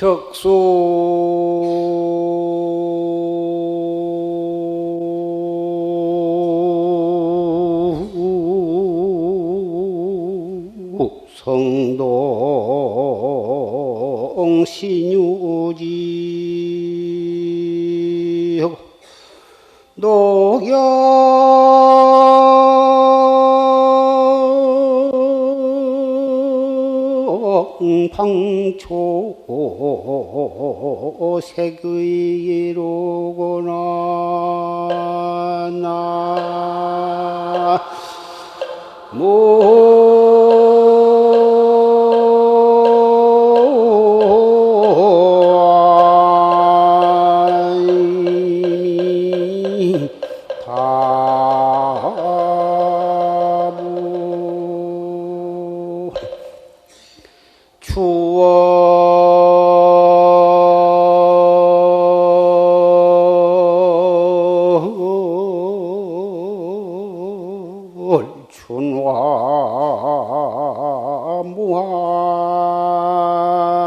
적수 성동 신유지 녹영 방초 색의로구나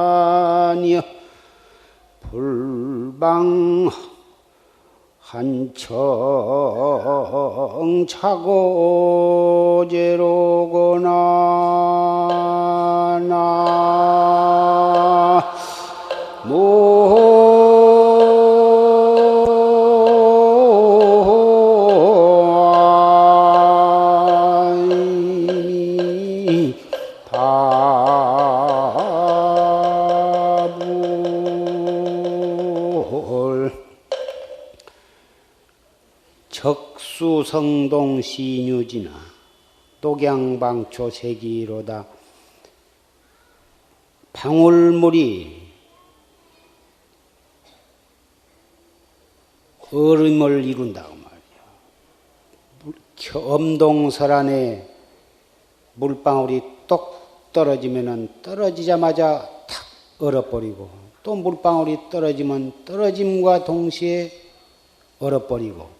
춘화무한이여 불방 한청 차고제로구나 적수성동 신유지나 녹양방초세기로다. 방울물이 얼음을 이룬다고 말이야. 엄동설 안에 물방울이 똑 떨어지면은 떨어지자마자 탁 얼어버리고, 또 물방울이 떨어지면 떨어짐과 동시에 얼어버리고,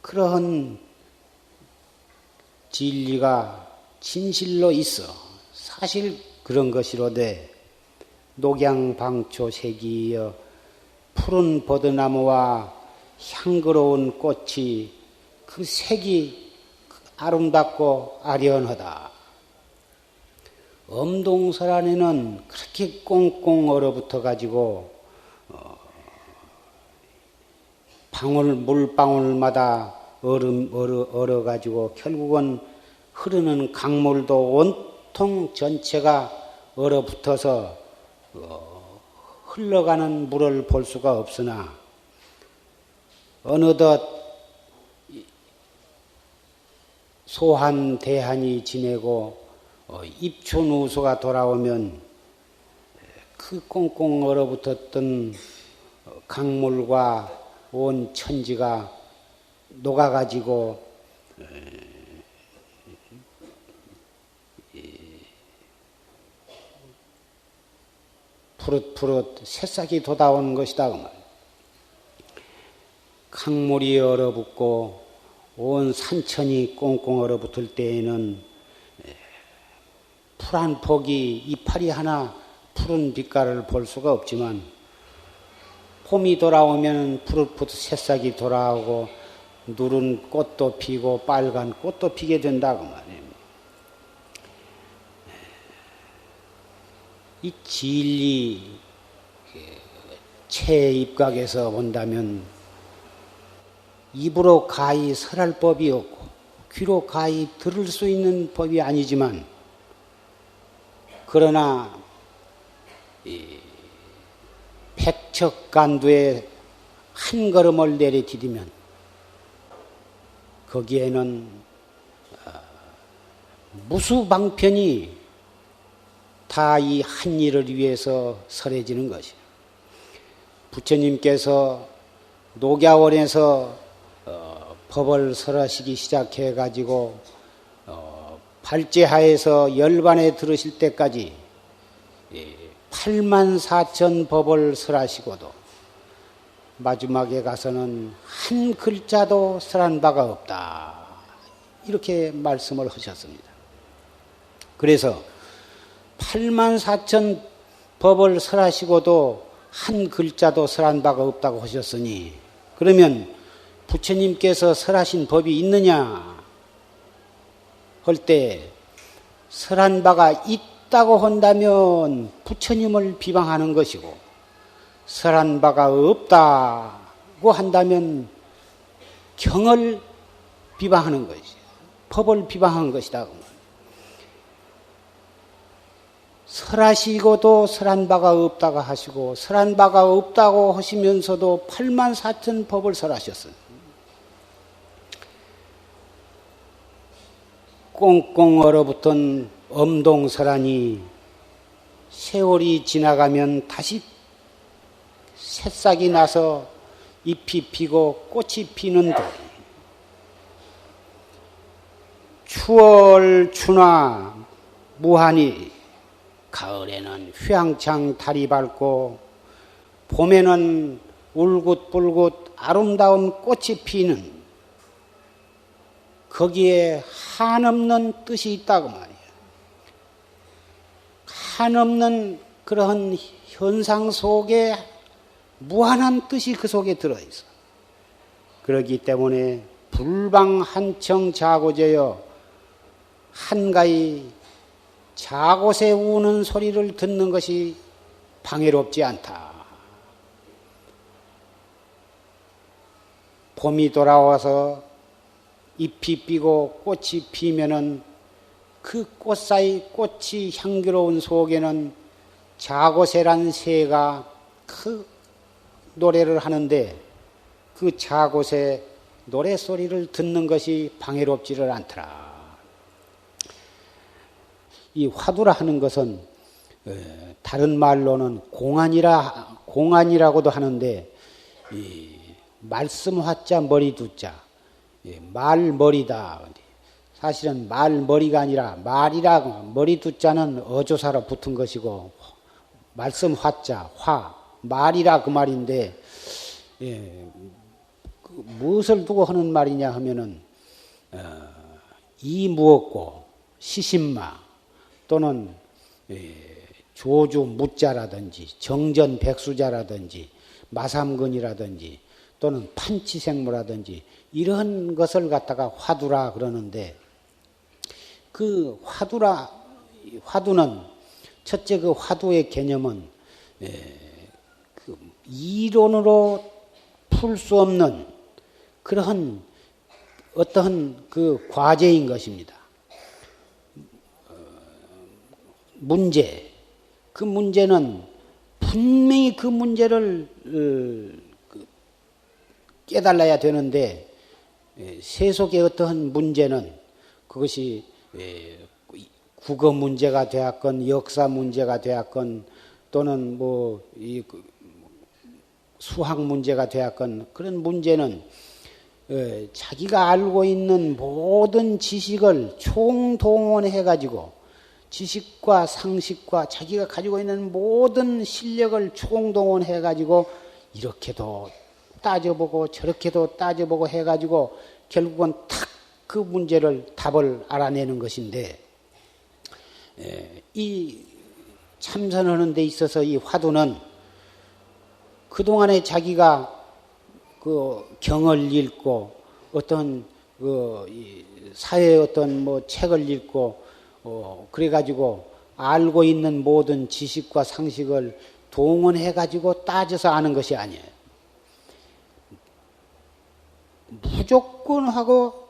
그러한 진리가 진실로 있어. 사실 그런 것이로되 녹양방초색이여 푸른 버드나무와 향그러운 꽃이 그 색이 아름답고 아련하다. 엄동설 안에는 그렇게 꽁꽁 얼어붙어 가지고 물방울마다 얼어가지고 결국은 흐르는 강물도 온통 전체가 얼어붙어서 흘러가는 물을 볼 수가 없으나 어느덧 소한 대한이 지내고 입춘우수가 돌아오면 그 꽁꽁 얼어붙었던 강물과 온 천지가 녹아가지고 푸릇푸릇 새싹이 돋아오는 것이다. 강물이 얼어붙고 온 산천이 꽁꽁 얼어붙을 때에는 풀 한 폭이 이파리 하나 푸른 빛깔을 볼 수가 없지만 봄이 돌아오면 푸릇푸릇 새싹이 돌아오고 누른 꽃도 피고 빨간 꽃도 피게 된다고 말이에요. 이 진리 체입각에서 본다면 입으로 가히 설할 법이 없고 귀로 가히 들을 수 있는 법이 아니지만 그러나 백척간두에 한 걸음을 내리디디면 거기에는 무수방편이 다 이 한 일을 위해서 설해지는 것이에요. 부처님께서 녹야원에서 법을 설하시기 시작해 가지고 발제하에서 열반에 들으실 때까지 84,000 법을 설하시고도 마지막에 가서는 한 글자도 설한 바가 없다. 이렇게 말씀을 하셨습니다. 그래서 84,000 법을 설하시고도 한 글자도 설한 바가 없다고 하셨으니 그러면 부처님께서 설하신 법이 있느냐 할 때 설한 바가 있다고 한다면 부처님을 비방하는 것이고 설한 바가 없다고 한다면 경을 비방하는 것이죠. 법을 비방한 것이다. 설하시고도 설한 바가 없다고 하시고 설한 바가 없다고 하시면서도 84,000 법을 설하셨어요. 꽁꽁 얼어붙은 엄동설하니 세월이 지나가면 다시 새싹이 나서 잎이 피고 꽃이 피는 돌. 추월 추나 무한히 가을에는 휘황창 달이 밝고 봄에는 울긋불긋 아름다운 꽃이 피는 거기에 한없는 뜻이 있다고 말이에요. 한없는 그러한 현상 속에 무한한 뜻이 그 속에 들어있어. 그렇기 때문에 불방한청 자고제여 한가히 자곳에 우는 소리를 듣는 것이 방해롭지 않다. 봄이 돌아와서 잎이 피고 꽃이 피면은 그 꽃 사이 꽃이 향기로운 속에는 자고새란 새가 그 노래를 하는데 그 자고새 노래소리를 듣는 것이 방해롭지를 않더라. 이 화두라 하는 것은 다른 말로는 공안이라고도 하는데 말씀 화자 머리 두자 말머리다. 사실은 말머리가 아니라 말이라 머리 두자는 어조사로 붙은 것이고 말씀 화자 말이라 그 말인데 무엇을 두고 하는 말이냐 하면은 이 무엇고 시신마 또는 조주 무자라든지 정전 백수자라든지 마삼근이라든지 또는 판치생무라든지 이런 것을 갖다가 화두라 그러는데 그 화두는 첫째 그 화두의 개념은 그 이론으로 풀 수 없는 그러한 어떠한 그 과제인 것입니다. 문제. 그 문제는 분명히 그 문제를 깨달아야 되는데 세속의 어떠한 문제는 그것이 국어 문제가 되었건 역사 문제가 되었건 또는 수학 문제가 되었건 그런 문제는 자기가 알고 있는 모든 지식을 총동원해 가지고 지식과 상식과 자기가 가지고 있는 모든 실력을 총동원해 가지고 이렇게도 따져보고 저렇게도 따져보고 해 가지고 결국은 탁 그 문제를 답을 알아내는 것인데 이 참선하는 데 있어서 이 화두는 그동안에 자기가 그 경을 읽고 어떤 사회의 어떤 책을 읽고 그래가지고 알고 있는 모든 지식과 상식을 동원해가지고 따져서 아는 것이 아니에요. 무조건 하고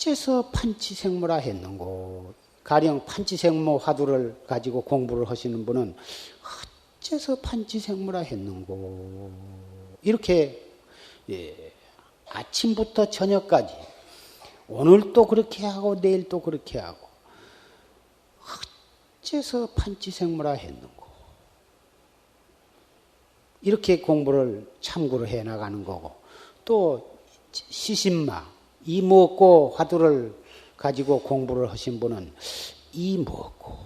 어째서 판치생모라 했는고 가령 판치생모 화두를 가지고 공부를 하시는 분은 어째서 판치생모라 했는고 이렇게 아침부터 저녁까지 오늘 또 그렇게 하고 내일 또 그렇게 하고 어째서 판치생모라 했는고 이렇게 공부를 참고를 해나가는 거고 또 시신마 이 먹고 화두를 가지고 공부를 하신 분은 이 먹고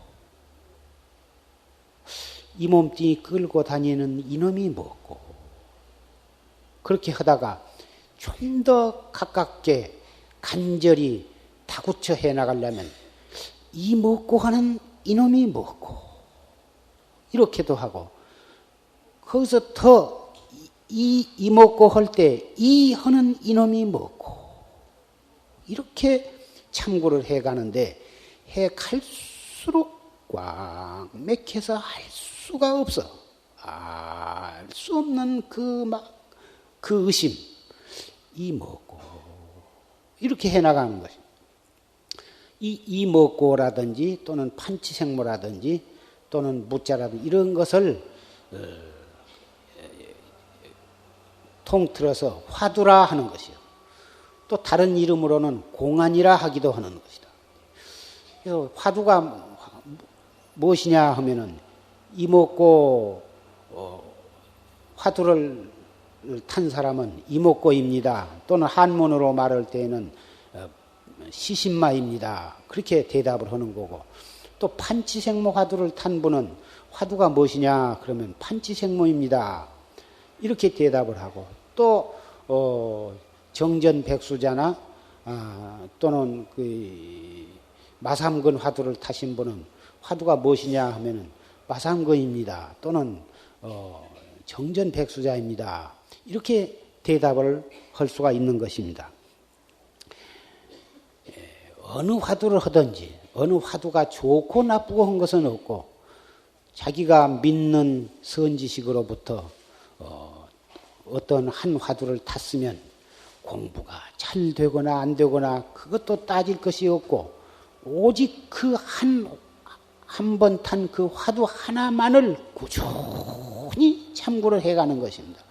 이 몸뚱이 끌고 다니는 이놈이 먹고 그렇게 하다가 좀 더 가깝게 간절히 다구쳐 해나가려면 이 먹고 하는 이놈이 먹고 이렇게도 하고 거기서 더 이 먹고 할 때 이 하는 이놈이 먹고 이렇게 참고를 해가는데 해갈수록 꽉 맥혀서 알 수가 없어. 알 수 없는 그 의심 이 먹고 이렇게 해나가는 것이. 이 먹고라든지 또는 판치생모라든지 또는 무자라든지 이런 것을 통틀어서 화두라 하는 것이요. 또 다른 이름으로는 공안이라 하기도 하는 것이다. 그래서 화두가 무엇이냐 하면은 이목고 화두를 탄 사람은 이목고입니다. 또는 한문으로 말할 때에는 시신마입니다. 그렇게 대답을 하는 거고 또 판치생모 화두를 탄 분은 화두가 무엇이냐 그러면 판치생모입니다. 이렇게 대답을 하고 또 정전백수자나 또는 그 마삼근 화두를 타신 분은 화두가 무엇이냐 하면은 마삼근입니다. 또는 정전백수자입니다. 이렇게 대답을 할 수가 있는 것입니다. 어느 화두를 하든지 어느 화두가 좋고 나쁘고 한 것은 없고 자기가 믿는 선지식으로부터 어떤 한 화두를 탔으면 공부가 잘 되거나 안 되거나 그것도 따질 것이 없고 오직 그 한 번 탄 그 화두 하나만을 꾸준히 참고를 해가는 것입니다.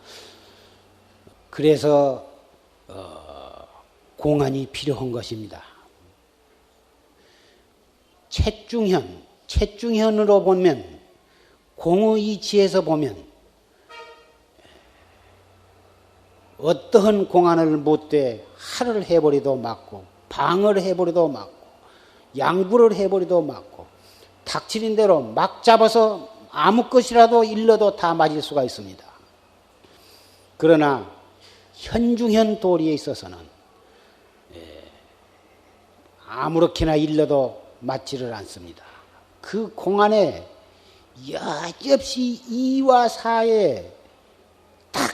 그래서 공안이 필요한 것입니다. 채중현으로 보면 공의이치에서 보면 어떠한 공안을 못돼 하를 해버리도 맞고 방을 해버리도 맞고 양부를 해버리도 맞고 닥치는 대로 막 잡아서 아무 것이라도 일러도 다 맞을 수가 있습니다. 그러나 현중현 도리에 있어서는 아무렇게나 일러도 맞지를 않습니다. 그 공안에 여지없이 이와 사에 딱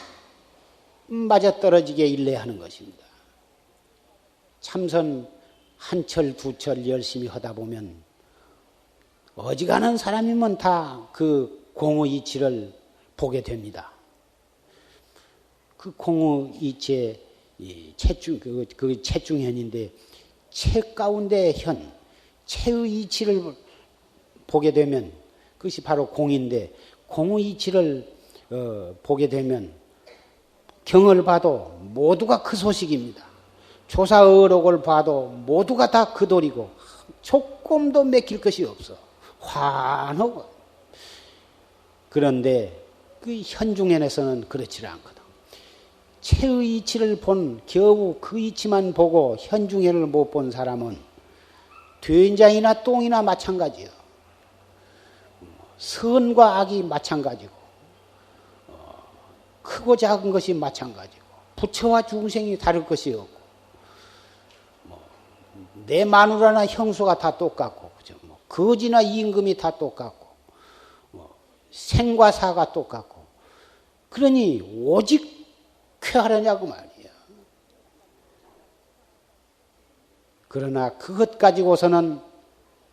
맞아떨어지게 일러야 하는 것입니다. 참선 한 철, 두 철 열심히 하다 보면 어지간한 사람이면 다 그 공의이치를 보게 됩니다. 그 공의이치의 그 채중현인데 채 가운데 현, 채의 이치를 보게 되면 그것이 바로 공인데 공의 이치를 보게 되면 경을 봐도 모두가 그 소식입니다. 조사의록을 봐도 모두가 다 그 도리고 조금도 맥힐 것이 없어. 환하고. 그런데 그 현중현에서는 그렇지 않거든. 채의 이치를 본 겨우 그 이치만 보고 현중현을 못 본 사람은 된장이나 똥이나 마찬가지요. 선과 악이 마찬가지고 크고 작은 것이 마찬가지고 부처와 중생이 다를 것이 없고 내 마누라나 형수가 다 똑같고 그죠? 거지나 임금이 다 똑같고 생과 사가 똑같고 그러니 오직 쾌하려냐고 말이야. 그러나 그것 가지고서는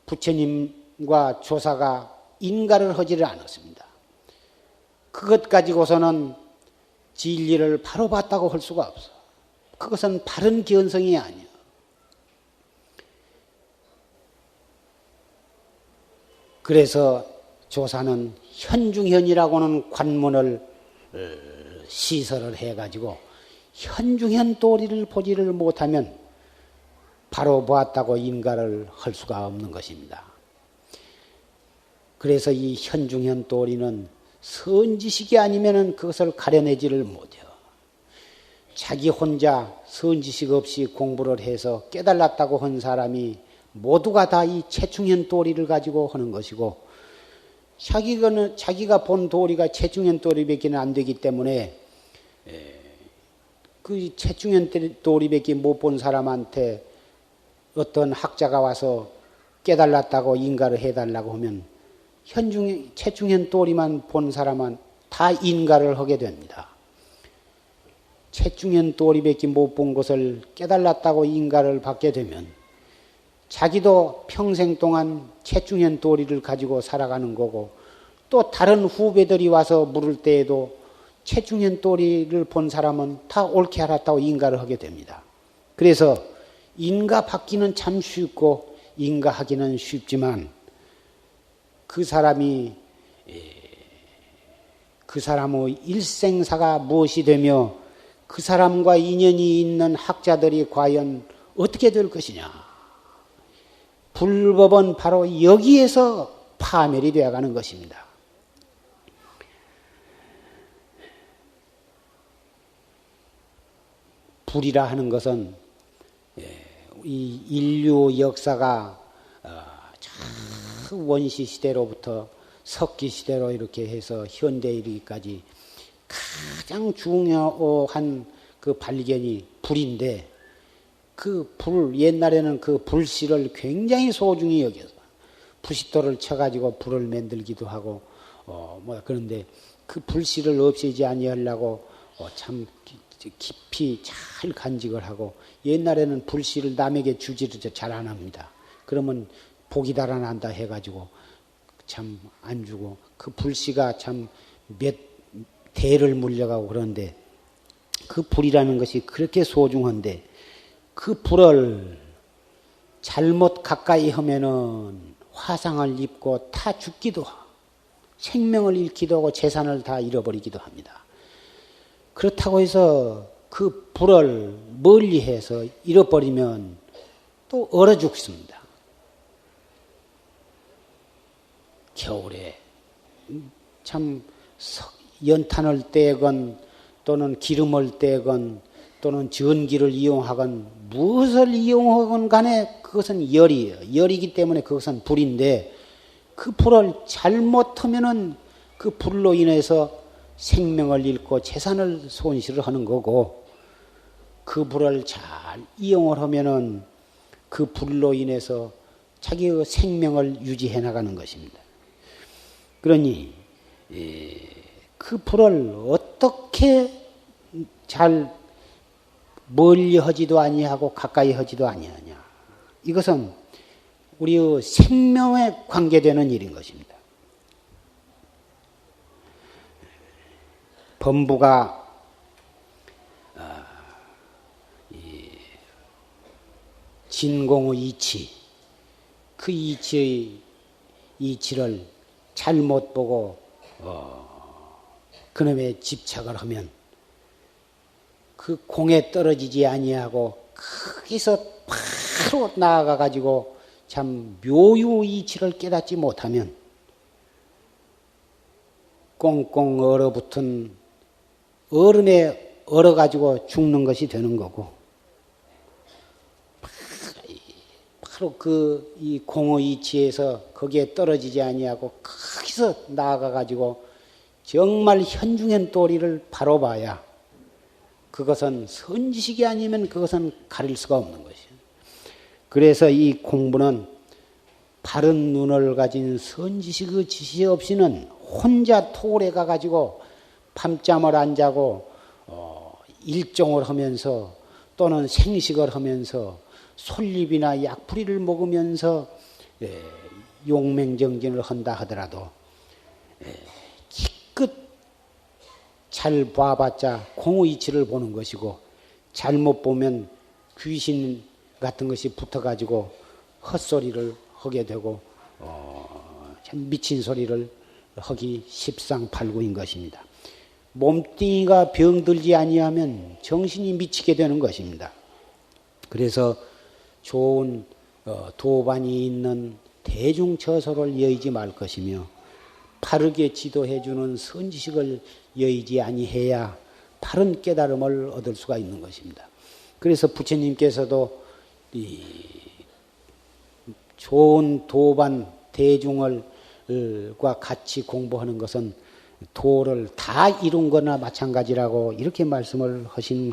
부처님과 조사가 인가를 하지를 않았습니다. 그것 가지고서는 진리를 바로 봤다고 할 수가 없어. 그것은 바른 견성이 아니야. 그래서 조사는 현중현이라고는 관문을 시설을 해가지고 현중현 도리를 보지를 못하면 바로 보았다고 인가를 할 수가 없는 것입니다. 그래서 이 현중현 도리는 선지식이 아니면 그것을 가려내지를 못해요. 자기 혼자 선지식 없이 공부를 해서 깨달았다고 한 사람이 모두가 다 이 채중현 도리를 가지고 하는 것이고 자기가 본 도리가 채중현 도리밖에 안 되기 때문에 그 채중현 도리밖에 못 본 사람한테 어떤 학자가 와서 깨달았다고 인가를 해달라고 하면 최중현 또리만 본 사람은 다 인가를 하게 됩니다. 최중현 또리밖에 못 본 것을 깨달았다고 인가를 받게 되면 자기도 평생 동안 최중현 또리를 가지고 살아가는 거고 또 다른 후배들이 와서 물을 때에도 최중현 또리를 본 사람은 다 옳게 알았다고 인가를 하게 됩니다. 그래서 인가 받기는 참 쉽고 인가하기는 쉽지만 그 사람의 일생사가 무엇이 되며 그 사람과 인연이 있는 학자들이 과연 어떻게 될 것이냐. 불법은 바로 여기에서 파멸이 되어가는 것입니다. 불이라 하는 것은 이 인류 역사가 원시 시대로부터 석기 시대로 이렇게 해서 현대 이르기까지 가장 중요한 그 발견이 불인데 그 불, 옛날에는 그 불씨를 굉장히 소중히 여겨서 부싯돌을 쳐가지고 불을 만들기도 하고 그런데 그 불씨를 없애지 아니하려고 참 깊이 잘 간직을 하고 옛날에는 불씨를 남에게 주지를 잘 안 합니다. 그러면 복이 달아난다 해가지고 참 안 주고 그 불씨가 참 몇 대를 물려가고 그런데 그 불이라는 것이 그렇게 소중한데 그 불을 잘못 가까이 하면은 화상을 입고 타 죽기도 하고 생명을 잃기도 하고 재산을 다 잃어버리기도 합니다. 그렇다고 해서 그 불을 멀리해서 잃어버리면 또 얼어 죽습니다. 겨울에 참 연탄을 떼건 또는 기름을 떼건 또는 전기를 이용하건 무엇을 이용하건 간에 그것은 열이에요. 열이기 때문에 그것은 불인데 그 불을 잘못하면은 그 불로 인해서 생명을 잃고 재산을 손실을 하는 거고 그 불을 잘 이용을 하면은 그 불로 인해서 자기의 생명을 유지해 나가는 것입니다. 그러니 그 불을 어떻게 잘 멀리 하지도 아니하고 가까이 하지도 아니하냐. 이것은 우리의 생명에 관계되는 일인 것입니다. 범부가 진공의 이치, 그 이치의 이치를 잘못 보고 그놈에 집착을 하면 그 공에 떨어지지 아니하고 거기서 바로 나아가 가지고 참 묘유 이치를 깨닫지 못하면 꽁꽁 얼어붙은 얼음에 얼어가지고 죽는 것이 되는 거고 바로 그 이 공의 이치에서 거기에 떨어지지 아니하고 거기서 나아가 가지고 정말 현중현 도리를 바로 봐야 그것은 선지식이 아니면 그것은 가릴 수가 없는 것이에요. 그래서 이 공부는 바른 눈을 가진 선지식의 지시 없이는 혼자 토굴에 가가지고 밤잠을 안 자고 일종을 하면서 또는 생식을 하면서 솔잎이나 약풀이를 먹으면서 용맹정진을 한다 하더라도 기껏 잘 봐봤자 공의 이치를 보는 것이고 잘못 보면 귀신 같은 것이 붙어가지고 헛소리를 하게 되고 참 미친 소리를 하기 십상팔구인 것입니다. 몸뚱이가 병들지 아니하면 정신이 미치게 되는 것입니다. 그래서 좋은 도반이 있는 대중처소를 여의지 말 것이며 바르게 지도해주는 선지식을 여의지 아니해야 바른 깨달음을 얻을 수가 있는 것입니다. 그래서 부처님께서도 이 좋은 도반 대중과 같이 공부하는 것은 도를 다 이룬 거나 마찬가지라고 이렇게 말씀을 하신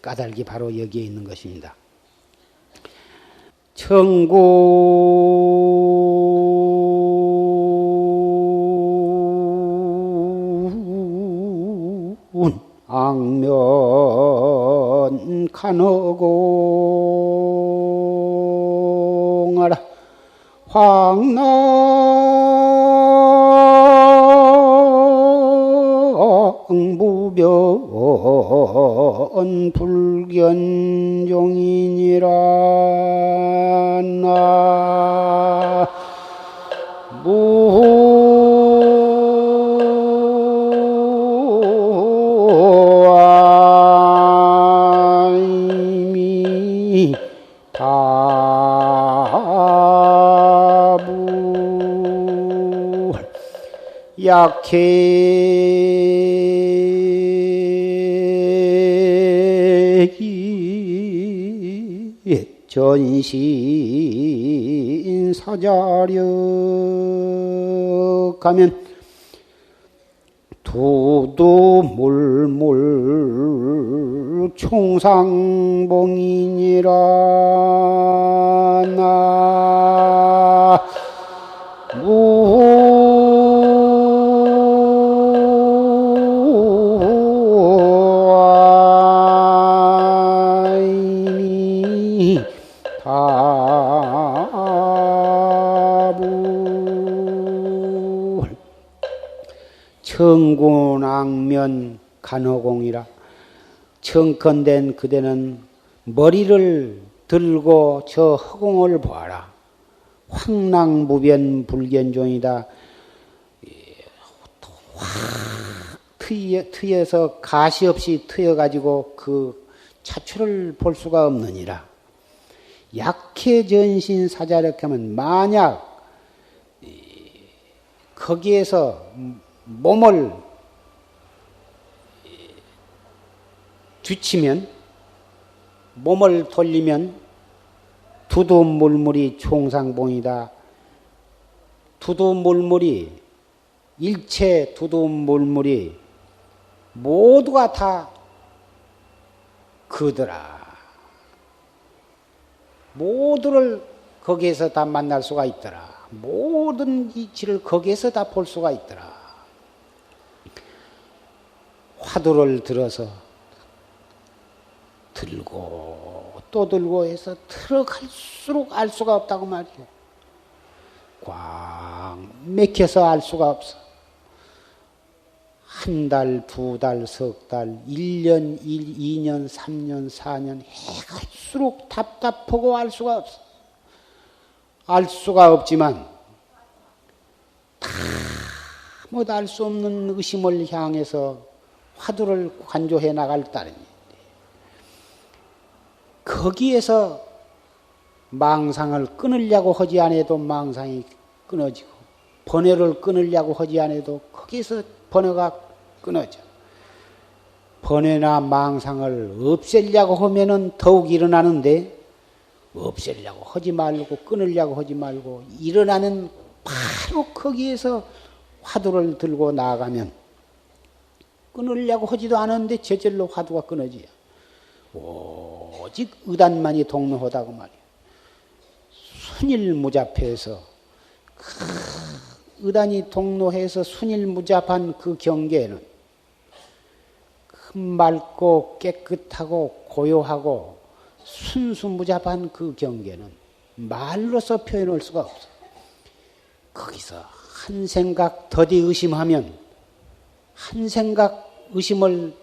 까닭이 바로 여기에 있는 것입니다. 청구 천군왕면 간허공하라 황낭무변 불견종이니라 나무아이미 다부 약해기 전신 사자력하면 두두물물 총상봉이니라 나무아이미 다부 천군왕면 간허공이라 청컨된 그대는 머리를 들고 저 허공을 보아라. 황낭무변 불견종이다. 확 트여서 가시 없이 트여가지고 그 차출을 볼 수가 없느니라. 약해 전신 사자력 하면 만약 거기에서 몸을 뒤치면 몸을 돌리면 두두물물이 총상봉이다. 두두물물이 일체 두두물물이 모두가 다 그더라. 모두를 거기에서 다 만날 수가 있더라. 모든 이치를 거기에서 다 볼 수가 있더라. 화두를 들어서 들고 또 들고 해서 들어갈수록 알 수가 없다고 말이에요. 꽉 맥혀서 알 수가 없어. 한 달, 두 달, 석 달, 1년, 2년, 3년, 4년 해갈수록 답답하고 알 수가 없어. 알 수가 없지만 다 못 알 수 없는 의심을 향해서 화두를 관조해 나갈 따름이 거기에서 망상을 끊으려고 하지 않아도 망상이 끊어지고 번뇌를 끊으려고 하지 않아도 거기에서 번뇌가 끊어져. 번뇌나 망상을 없애려고 하면은 더욱 일어나는데 없애려고 하지 말고 끊으려고 하지 말고 일어나는 바로 거기에서 화두를 들고 나아가면 끊으려고 하지도 않았는데 저절로 화두가 끊어지요. 오직 의단만이 동로하다고 말이에요. 순일무잡해서 그 의단이 동로해서 순일무잡한 그 경계에는 그 맑고 깨끗하고 고요하고 순수무잡한 그 경계는 말로서 표현할 수가 없어. 거기서 한 생각 더디 의심하면 한 생각 의심을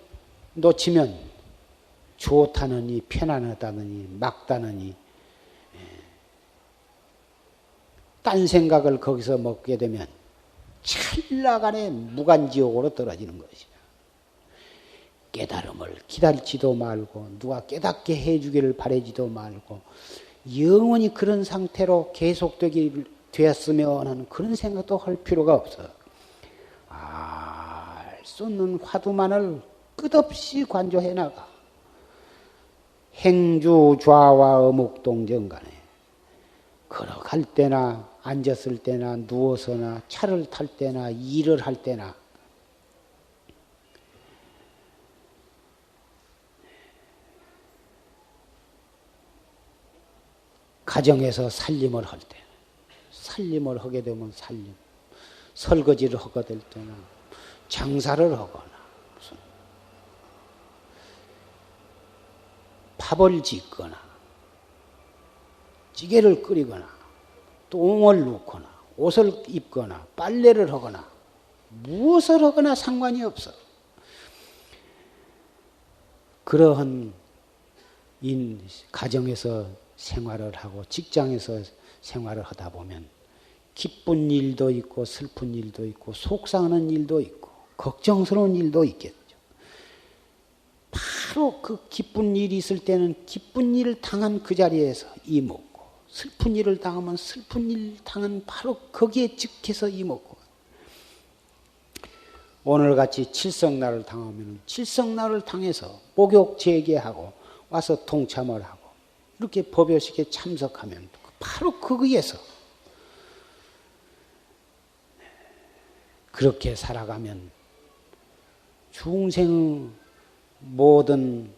놓치면 좋다느니 편안하다느니 막다느니 딴 생각을 거기서 먹게 되면 찰나간에 무간지옥으로 떨어지는 것이야. 깨달음을 기다리지도 말고 누가 깨닫게 해주기를 바라지도 말고 영원히 그런 상태로 계속되기 되었으면 하는 그런 생각도 할 필요가 없어. 알 수 없는 화두만을 끝없이 관조해 나가. 행주 좌와 어묵동정 간에 걸어갈 때나 앉았을 때나 누워서나 차를 탈 때나 일을 할 때나 가정에서 살림을 할 때, 살림을 하게 되면 살림, 설거지를 하게 될 때나 장사를 하거나 무슨 밥을 짓거나 찌개를 끓이거나 똥을 눕거나 옷을 입거나 빨래를 하거나 무엇을 하거나 상관이 없어. 그러한 가정에서 생활을 하고 직장에서 생활을 하다 보면 기쁜 일도 있고 슬픈 일도 있고 속상하는 일도 있고 걱정스러운 일도 있겠죠. 바로 그 기쁜 일이 있을 때는 기쁜 일을 당한 그 자리에서 이먹고 슬픈 일을 당하면 슬픈 일을 당한 바로 거기에 즉해서 이먹고 오늘같이 칠성날을 당하면 칠성날을 당해서 목욕 재개하고 와서 동참을 하고 이렇게 법요식에 참석하면 바로 거기에서 그렇게 살아가면 중생 모든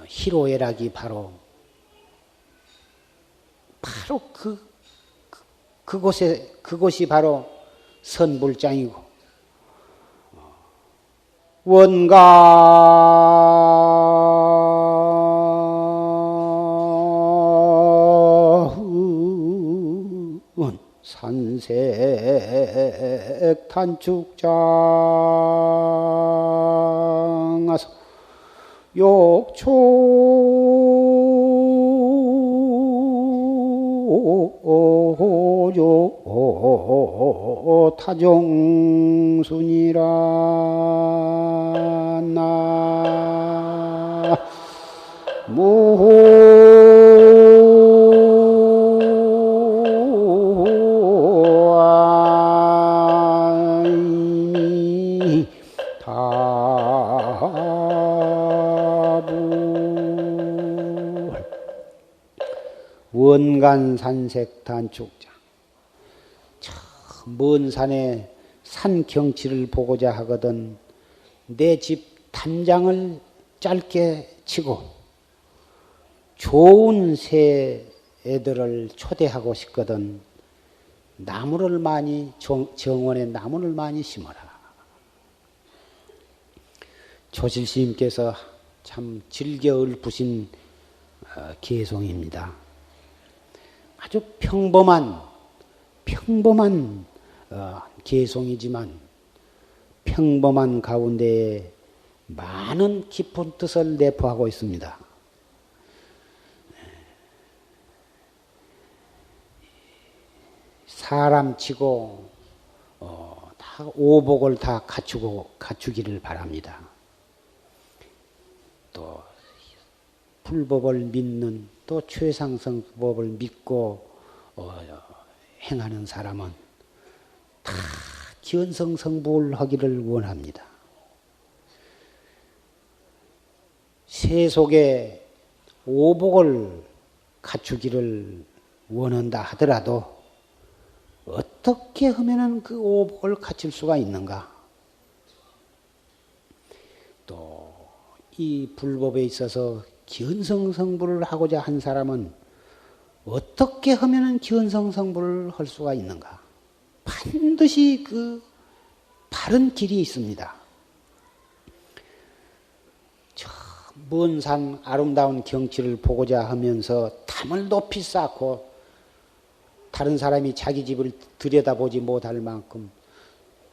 희로애락이 바로 그곳이 바로 선불장이고 원가은 산색 단축장아서 욕초조 타종순이라 원간산색 단축장. 먼 산에 산 경치를 보고자 하거든 내 집 담장을 짧게 치고 좋은 새 애들을 초대하고 싶거든 나무를 많이 정원에 나무를 많이 심어라. 조실스님께서 참 즐겨 읊으신 개송입니다. 아주 평범한 개송이지만 평범한 가운데에 많은 깊은 뜻을 내포하고 있습니다. 사람치고 다 오복을 다 갖추기를 바랍니다. 또 불법을 믿는 또 최상승법을 믿고 행하는 사람은 다 견성성불하기를 원합니다. 세속에 오복을 갖추기를 원한다 하더라도 어떻게 하면은 그 오복을 갖출 수가 있는가? 또 이 불법에 있어서 견성성불을 하고자 한 사람은 어떻게 하면은 견성성불을 할 수가 있는가? 반드시 그 바른 길이 있습니다. 저 먼 산 아름다운 경치를 보고자 하면서 탐을 높이 쌓고 다른 사람이 자기 집을 들여다보지 못할 만큼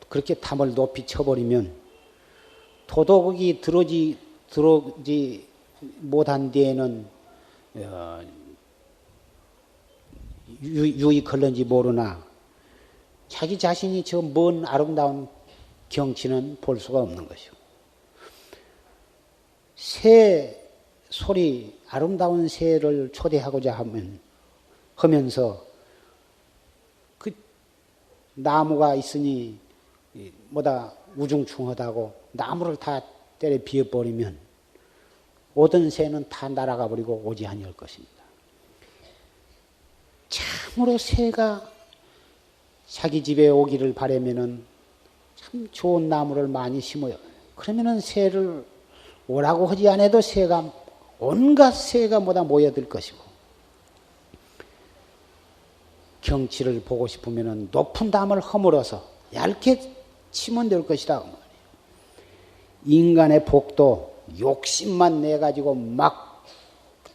그렇게 탐을 높이 쳐버리면 도덕이 들어오지 못한 데에는 유익할는지 모르나 자기 자신이 저 먼 아름다운 경치는 볼 수가 없는 것이고 새 소리 아름다운 새를 초대하고자 하면서 그 나무가 있으니 뭐다 우중충하다고 나무를 다 때려 비워버리면 오던 새는 다 날아가 버리고 오지 아니할 것입니다. 참으로 새가 자기 집에 오기를 바라면은 참 좋은 나무를 많이 심어요. 그러면은 새를 오라고 하지 않아도 온갖 새가 뭐다 모여들 것이고 경치를 보고 싶으면은 높은 담을 허물어서 얇게 치면 될 것이라고 말이에요. 인간의 복도 욕심만 내 가지고 막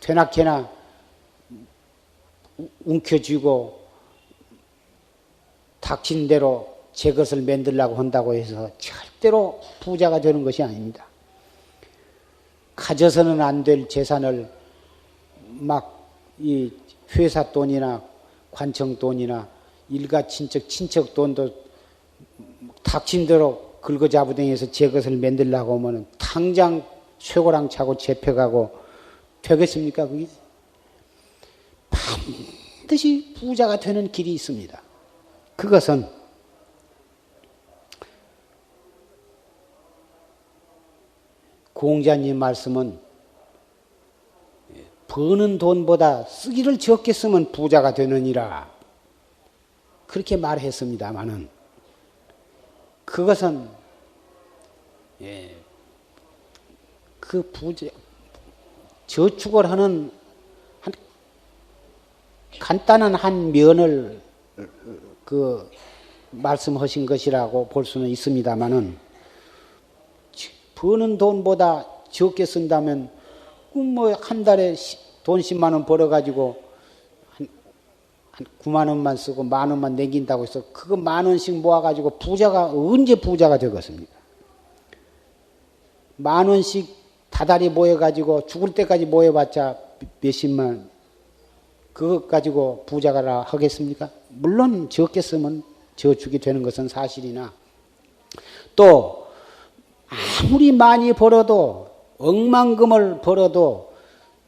되나케나 움켜쥐고 닥친 대로 제 것을 만들려고 한다고 해서 절대로 부자가 되는 것이 아닙니다. 가져서는 안 될 재산을 막 이 회사 돈이나 관청 돈이나 일가 친척 돈도 닥친 대로 긁어잡으댕해서 제 것을 만들려고 하면 당장 쇠고랑 차고 잡혀가고 되겠습니까? 그게 반드시 부자가 되는 길이 있습니다. 그것은 공자님 말씀은 버는 돈보다 쓰기를 적게 쓰면 부자가 되느니라 그렇게 말했습니다마는 그것은 그 부자 저축을 하는 한 간단한 한 면을 그 말씀하신 것이라고 볼 수는 있습니다마는 버는 돈보다 적게 쓴다면 뭐 한 달에 돈 10만 원 벌어가지고 한 9만 원만 쓰고 만 원만 남긴다고 해서 그거 만 원씩 모아가지고 부자가 언제 부자가 되겠습니까? 만 원씩 다달이 모여가지고 죽을 때까지 모여봤자 몇십만 그것 가지고 부자가 하겠습니까? 물론 적게 쓰면 저축이 되는 것은 사실이나 또 아무리 많이 벌어도 억만금을 벌어도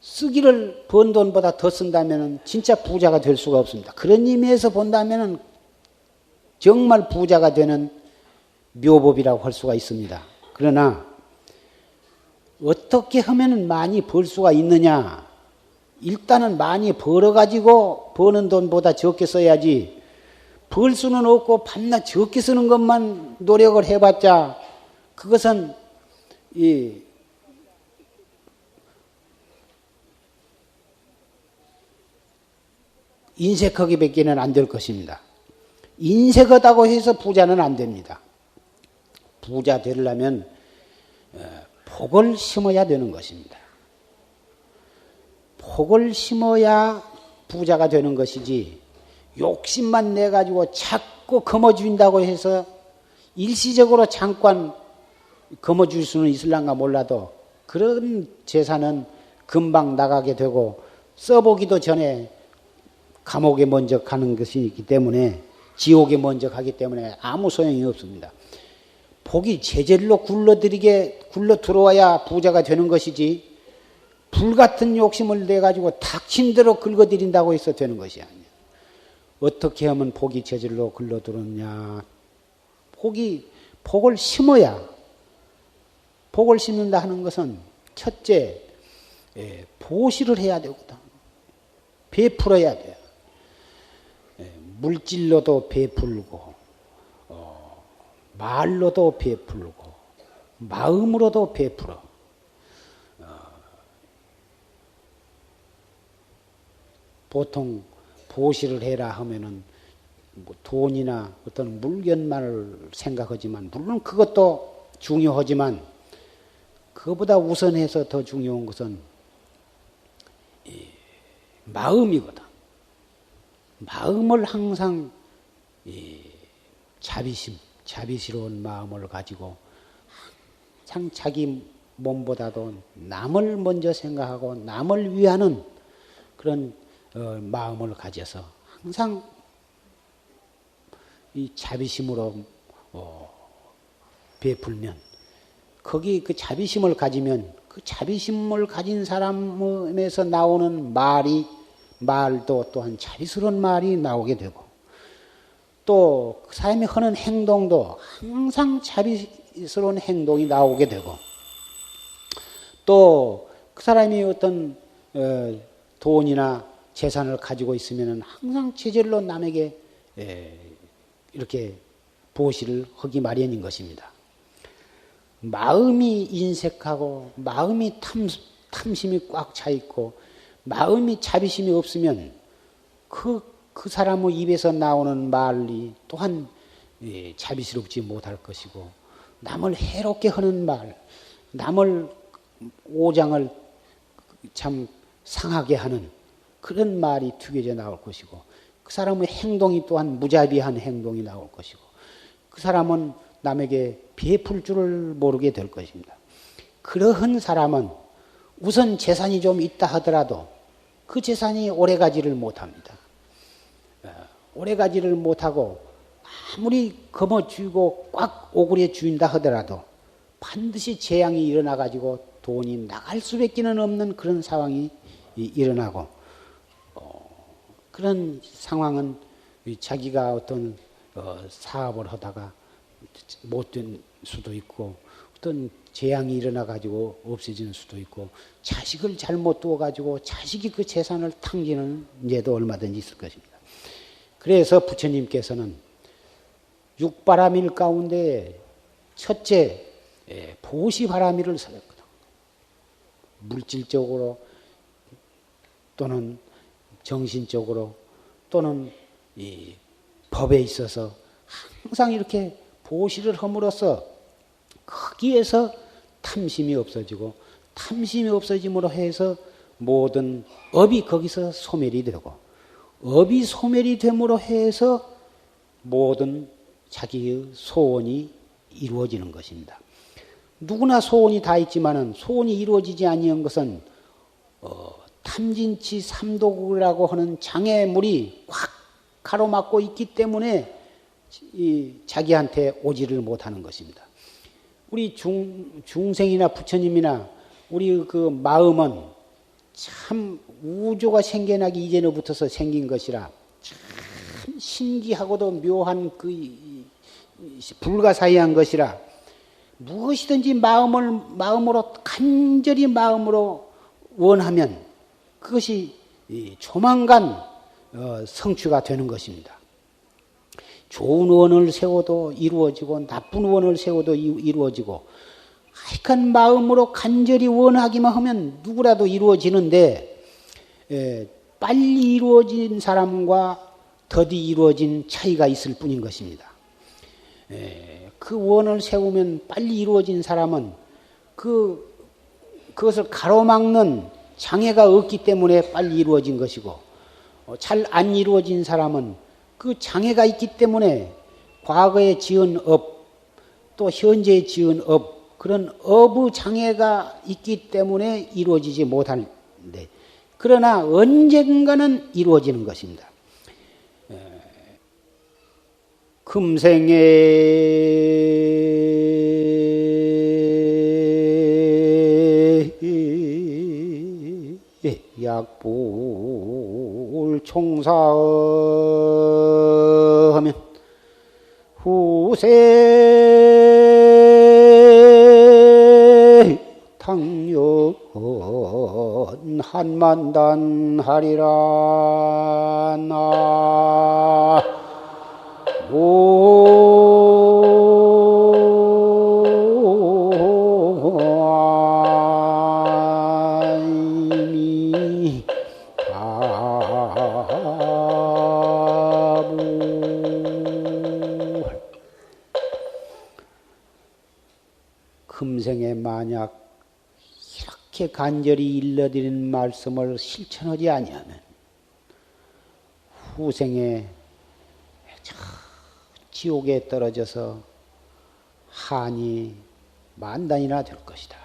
쓰기를 번 돈보다 더 쓴다면 진짜 부자가 될 수가 없습니다. 그런 의미에서 본다면 정말 부자가 되는 묘법이라고 할 수가 있습니다. 그러나 어떻게 하면 많이 벌 수가 있느냐? 일단은 많이 벌어가지고 버는 돈보다 적게 써야지 벌 수는 없고 밤낮 적게 쓰는 것만 노력을 해봤자 그것은 이 인색하기밖에는 안 될 것입니다. 인색하다고 해서 부자는 안 됩니다. 부자 되려면 복을 심어야 되는 것입니다. 복을 심어야 부자가 되는 것이지 욕심만 내가지고 자꾸 거머쥔다고 해서 일시적으로 잠깐 거머쥘 수는 있을란가 몰라도 그런 재산은 금방 나가게 되고 써보기도 전에 감옥에 먼저 가는 것이기 때문에 지옥에 먼저 가기 때문에 아무 소용이 없습니다. 복이 제절로 굴러 들어와야 부자가 되는 것이지 불같은 욕심을 내가지고 닥친 대로 긁어들인다고 해서 되는 것이 아니에요. 어떻게 하면 복이 제절로 굴러 들어오냐? 복을 심어야 복을 심는다 하는 것은 첫째 보시를 해야 되거든. 베풀어야 돼요. 물질로도 베풀고 말로도 베풀고 마음으로도 베풀어. 보통 보시를 해라 하면은 뭐 돈이나 어떤 물건만을 생각하지만 물론 그것도 중요하지만 그것보다 우선해서 더 중요한 것은 마음이거든. 마음을 항상 자비스러운 마음을 가지고 항상 자기 몸보다도 남을 먼저 생각하고 남을 위하는 그런 마음을 가져서 항상 이 자비심으로 베풀면 거기 그 자비심을 가지면 그 자비심을 가진 사람에서 나오는 말도 또한 자비스러운 말이 나오게 되고 또 그 사람이 하는 행동도 항상 자비스러운 행동이 나오게 되고 또 그 사람이 어떤 돈이나 재산을 가지고 있으면 항상 제절로 남에게 이렇게 보시를 하기 마련인 것입니다. 마음이 인색하고 마음이 탐심이 꽉 차 있고 마음이 자비심이 없으면 그 사람의 입에서 나오는 말이 또한 자비스럽지 못할 것이고 남을 해롭게 하는 말, 남을 오장을 참 상하게 하는 그런 말이 투겨져 나올 것이고, 그 사람의 행동이 또한 무자비한 행동이 나올 것이고, 그 사람은 남에게 베풀 줄을 모르게 될 것입니다. 그러한 사람은 우선 재산이 좀 있다 하더라도 그 재산이 오래가지를 못합니다. 오래가지를 못하고 아무리 거머쥐고 꽉 오그려 쥐인다 하더라도 반드시 재앙이 일어나가지고 돈이 나갈 수밖에 없는 그런 상황이 일어나고, 그런 상황은 자기가 어떤 사업을 하다가 못된 수도 있고, 어떤 재앙이 일어나가지고 없어지는 수도 있고, 자식을 잘못 두어가지고 자식이 그 재산을 탕기는 예도 얼마든지 있을 것입니다. 그래서 부처님께서는 육바라밀 가운데 첫째 보시바라밀을 설했거든. 물질적으로 또는 정신적으로 또는 이 법에 있어서 항상 이렇게 보시를 함으로써 거기에서 탐심이 없어지고, 탐심이 없어짐으로 해서 모든 업이 거기서 소멸이 되고, 업이 소멸이 됨으로 해서 모든 자기의 소원이 이루어지는 것입니다. 누구나 소원이 다 있지만은 소원이 이루어지지 아니한 것은 탐진치 삼도국이라고 하는 장애물이 확 가로막고 있기 때문에 자기한테 오지를 못하는 것입니다. 우리 중생이나 부처님이나 우리 그 마음은 참 우주가 생겨나기 이전부터서 생긴 것이라 참 신기하고도 묘한 그 불가사의한 것이라, 무엇이든지 마음으로 간절히 마음으로 원하면 그것이 조만간 성취가 되는 것입니다. 좋은 원을 세워도 이루어지고 나쁜 원을 세워도 이루어지고, 하여간 마음으로 간절히 원하기만 하면 누구라도 이루어지는데, 빨리 이루어진 사람과 더디 이루어진 차이가 있을 뿐인 것입니다. 그 원을 세우면 빨리 이루어진 사람은 그것을 가로막는 장애가 없기 때문에 빨리 이루어진 것이고, 잘 안 이루어진 사람은 그 장애가 있기 때문에 과거에 지은 업, 또 현재에 지은 업, 그런 업의 장애가 있기 때문에 이루어지지 못하는데, 그러나 언젠가는 이루어지는 것입니다. 금생에 약불 총사하면 후세 당연 한만단 하리라. 나 금생에 만약 이렇게 간절히 일러드리는 말씀을 실천하지 아니하면 후생에 지옥에 떨어져서 한이 만단이나 될 것이다.